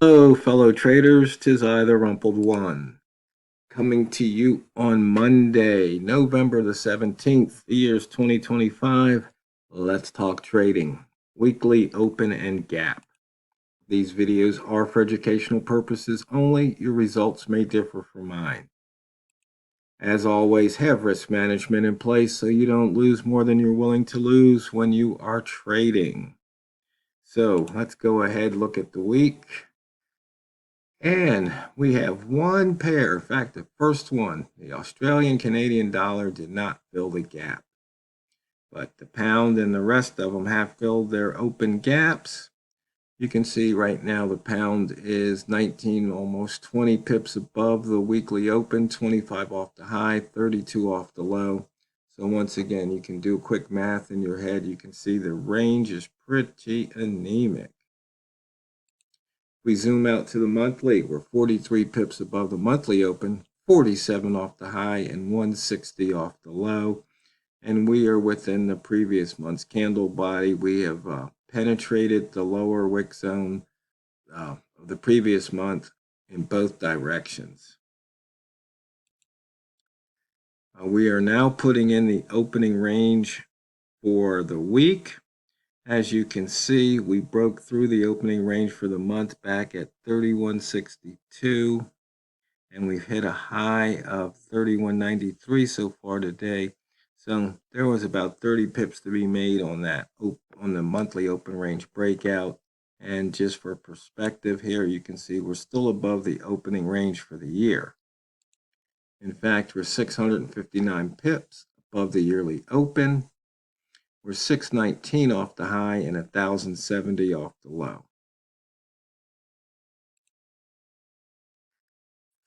Hello, fellow traders. 'Tis I, TheRumpledOne, coming to you on Monday, November the 17th, the year's 2025. Let's talk trading, weekly, open, and gap. These videos are for educational purposes only. Your results may differ from mine. As always, have risk management in place so you don't lose more than you're willing to lose when you are trading. So let's go ahead and look at the week. And we have one pair. In fact, the first one, the Australian Canadian dollar, did not fill the gap. But the pound and the rest of them have filled their open gaps. You can see right now the pound is 19, almost 20 pips above the weekly open, 25 off the high, 32 off the low. So once again, you can do quick math in your head. You can see the range is pretty anemic. We zoom out to the monthly. We're 43 pips above the monthly open, 47 off the high, and 160 off the low. And we are within the previous month's candle body. We have penetrated the lower wick zone of the previous month in both directions. We are now putting in the opening range for the week. As you can see, we broke through the opening range for the month back at 31.62. And we've hit a high of 31.93 so far today. So there was about 30 pips to be made on that, on the monthly open range breakout. And just for perspective here, you can see we're still above the opening range for the year. In fact, we're 659 pips above the yearly open. We're 619 off the high and 1,070 off the low.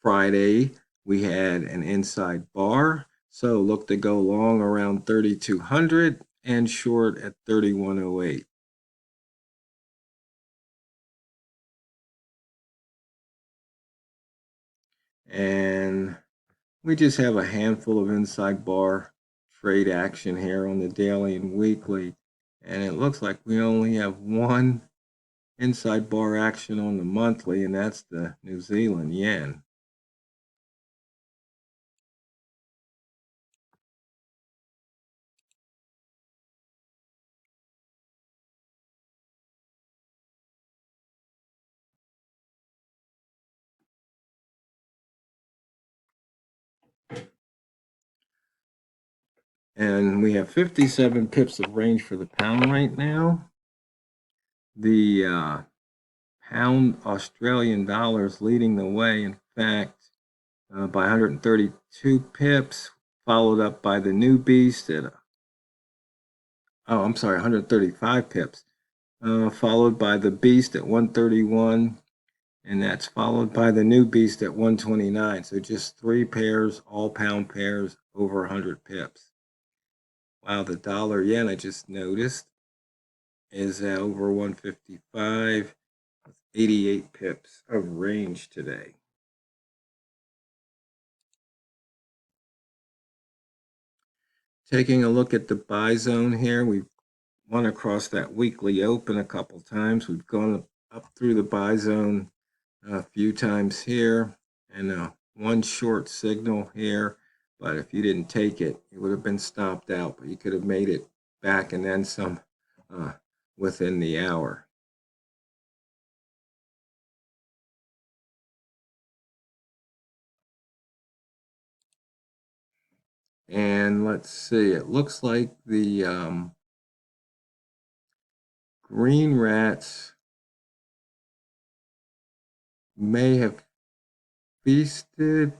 Friday, we had an inside bar, so look to go long around 3,200 and short at 3,108. And we just have a handful of inside bar trade action here on the daily and weekly. And it looks like we only have one inside bar action on the monthly, and that's the New Zealand yen. And we have 57 pips of range for the pound right now. The pound Australian dollars leading the way, in fact, by 132 pips, followed up by the new beast at, 135 pips, followed by the beast at 131, and that's followed by the new beast at 129. So just three pairs, all pound pairs, over 100 pips. Wow, the dollar yen, I just noticed, is over 155, 88 pips of range today. Taking a look at the buy zone here, we've won across that weekly open a couple times. We've gone up through the buy zone a few times here, and one short signal here. But if you didn't take it, it would have been stopped out. But you could have made it back and then some within the hour. And let's see, it looks like the green rats may have feasted,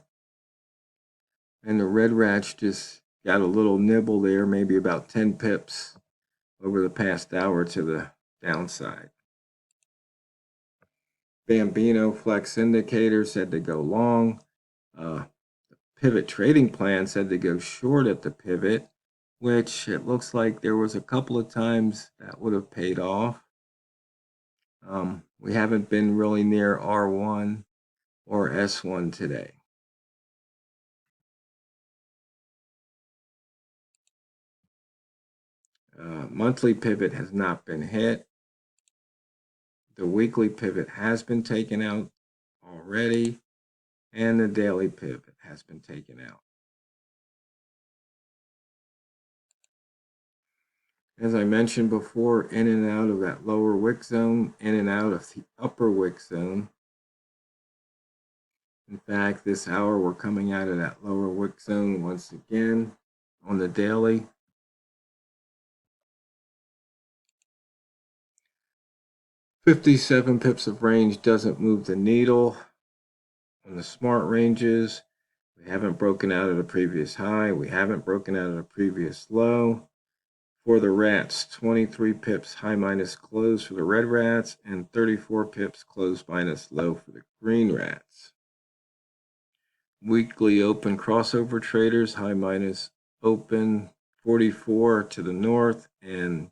and the red rats just got a little nibble there, maybe about 10 pips over the past hour to the downside. Bambino Flex Indicator said to go long. Pivot Trading Plan said to go short at the pivot, which it looks like there was a couple of times that would have paid off. We haven't been really near R1 or S1 today. Monthly pivot has not been hit. The weekly pivot has been taken out already, and the daily pivot has been taken out. As I mentioned before, in and out of that lower wick zone, in and out of the upper wick zone. In fact, this hour we're coming out of that lower wick zone once again on the daily. $57 pips of range doesn't move the needle. On the smart ranges, we haven't broken out of the previous high. We haven't broken out of the previous low. For the rats, 23 pips high minus close for the red rats and 34 pips close minus low for the green rats. Weekly open crossover traders, high minus open 44 to the north and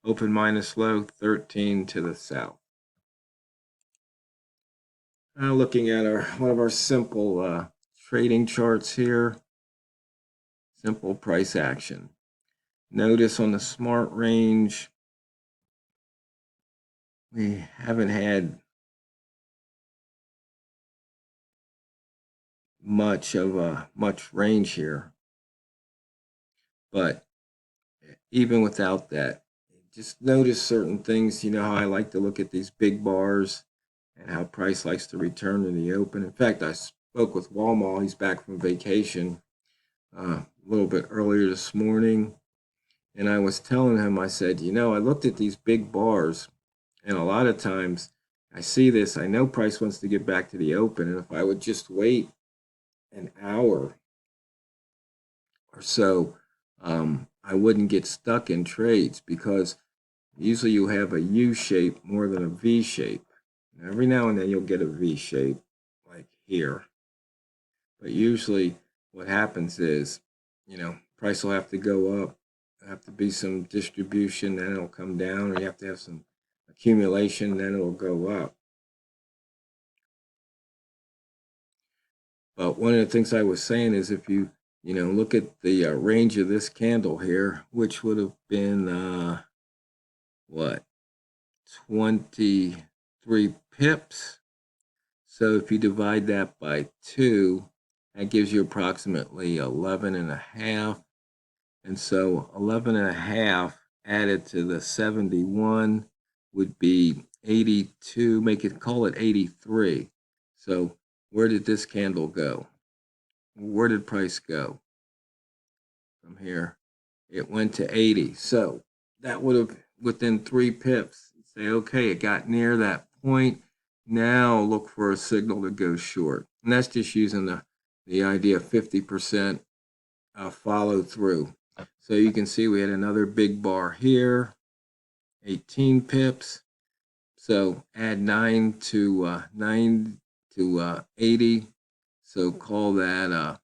open minus low 13 to the south. Now looking at one of our simple trading charts here, simple price action. Notice on the smart range, we haven't had much range here, but even without that, just notice certain things. You know how I like to look at these big bars and how price likes to return to the open. In fact, I spoke with Walmart. He's back from vacation a little bit earlier this morning, and I was telling him, I said, you know, I looked at these big bars, and a lot of times I see this, I know price wants to get back to the open, and if I would just wait an hour or so, I wouldn't get stuck in trades, because usually you have a U shape more than a V shape. And every now and then you'll get a V shape like here. But usually what happens is, you know, price will have to go up. There'll have to be some distribution, then it'll come down, or you have to have some accumulation, then it'll go up. But one of the things I was saying is, if you look at the range of this candle here, which would have been, what, 23 pips. So if you divide that by 2, that gives you approximately 11 and a half. And so 11 and a half added to the 71 would be 82, call it 83. So where did this candle go? Where did price go from here? It went to 80. So that would have, within 3 pips, say, okay, it got near that point. Now look for a signal to go short. And that's just using the idea of 50% follow through. So you can see we had another big bar here, 18 pips. So add 9 to 80. So call that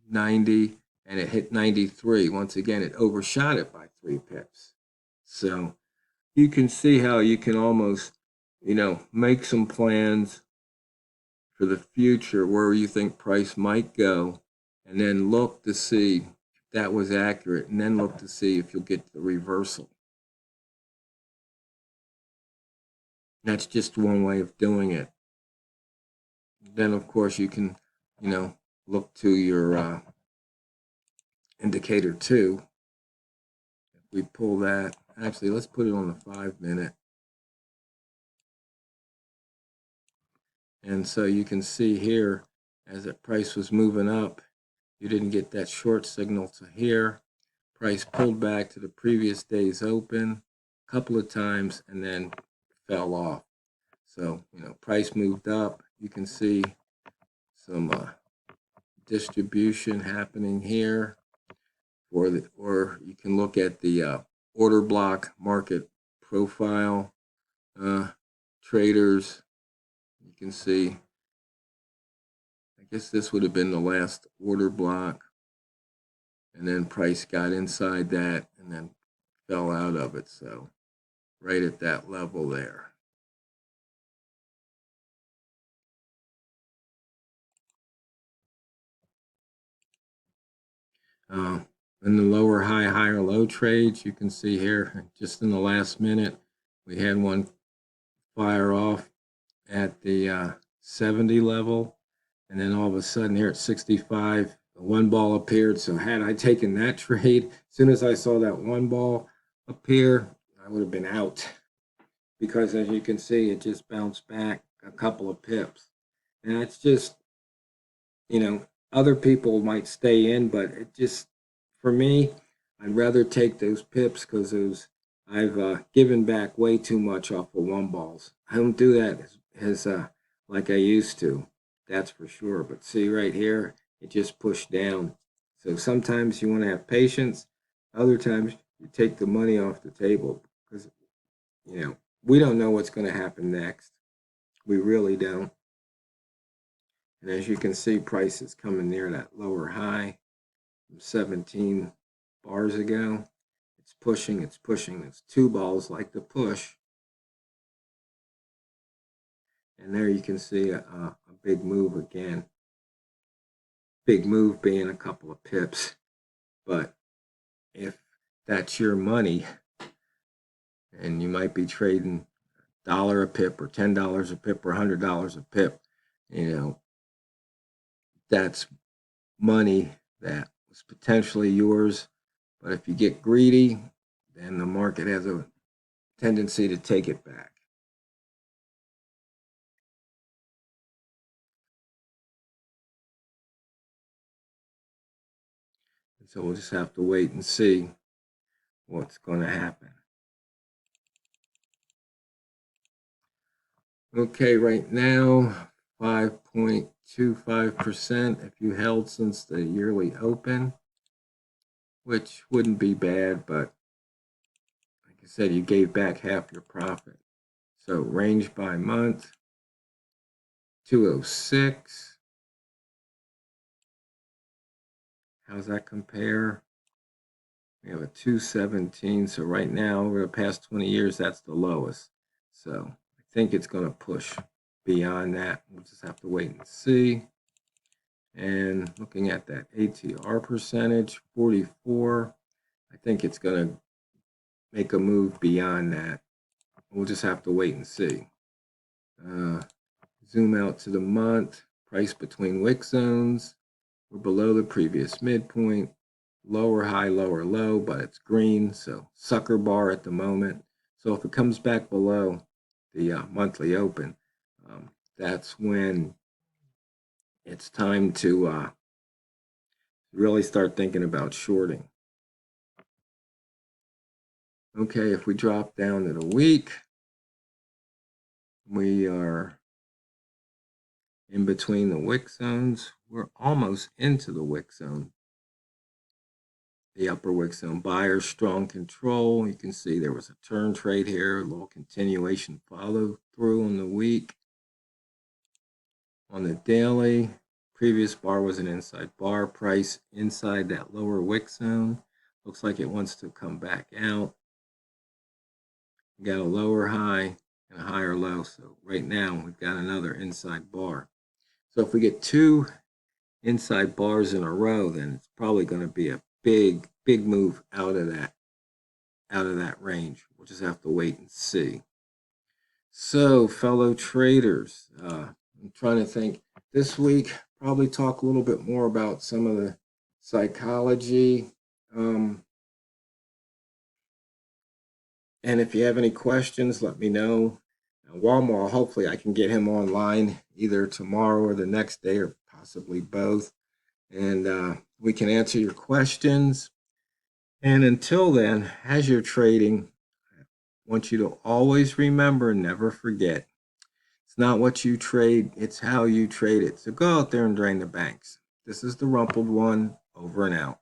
90, and it hit 93. Once again, it overshot it by 3 pips. So you can see how you can almost, make some plans for the future where you think price might go, and then look to see if that was accurate, and then look to see if you'll get the reversal. That's just one way of doing it. Then, of course, you can, look to your indicator 2. If we pull that, actually, let's put it on the 5-minute. And so you can see here, as the price was moving up, you didn't get that short signal to here. Price pulled back to the previous day's open a couple of times and then fell off. So, price moved up. You can see some distribution happening here. Or you can look at the order block market profile traders. You can see, I guess this would have been the last order block, and then price got inside that and then fell out of it. So right at that level there. In the lower high, higher low trades, you can see here, just in the last minute, we had one fire off at the 70 level, and then all of a sudden here at 65, the one ball appeared. So had I taken that trade, as soon as I saw that one ball appear, I would have been out, because as you can see, it just bounced back a couple of pips. And it's just, other people might stay in, but it just, for me, I'd rather take those pips, because I've given back way too much off of one balls. I don't do that as like I used to, that's for sure. But see right here, it just pushed down. So sometimes you want to have patience. Other times you take the money off the table, because we don't know what's going to happen next. We really don't. And as you can see, price is coming near that lower high from 17 bars ago. It's pushing, it's pushing. It's two balls like to push. And there you can see a big move again. Big move being a couple of pips. But if that's your money, and you might be trading $1 a pip or $10 a pip or $100 a pip, that's money that was potentially yours. But if you get greedy, then the market has a tendency to take it back. And so we'll just have to wait and see what's going to happen. Okay, right now, 5.25% if you held since the yearly open, which wouldn't be bad, but like I said, you gave back half your profit. So range by month, 206. How's that compare? We have a 217. So right now, over the past 20 years, that's the lowest. So I think it's going to push beyond that. We'll just have to wait and see. And looking at that ATR percentage, 44, I think it's going to make a move beyond that. We'll just have to wait and see. Zoom out to the month. Price between wick zones. We're below the previous midpoint. Lower high, lower low, but it's green, so sucker bar at the moment. So if it comes back below the monthly open, that's when it's time to really start thinking about shorting. Okay, if we drop down to the week, we are in between the wick zones. We're almost into the wick zone. The upper wick zone. Buyers, strong control. You can see there was a turn trade here, a little continuation follow through on the week. On the daily, previous bar was an inside bar. Price inside that lower wick zone. Looks like it wants to come back out. We got a lower high and a higher low. So right now we've got another inside bar. So if we get two inside bars in a row, then it's probably going to be a big move out of that range. We'll just have to wait and see. So fellow traders, I'm trying to think this week, probably talk a little bit more about some of the psychology. And if you have any questions, let me know. Walmart, hopefully I can get him online either tomorrow or the next day, or possibly both. And we can answer your questions. And until then, as you're trading, I want you to always remember and never forget, it's not what you trade, it's how you trade it. So go out there and drain the banks. This is the Rumpled One, over and out.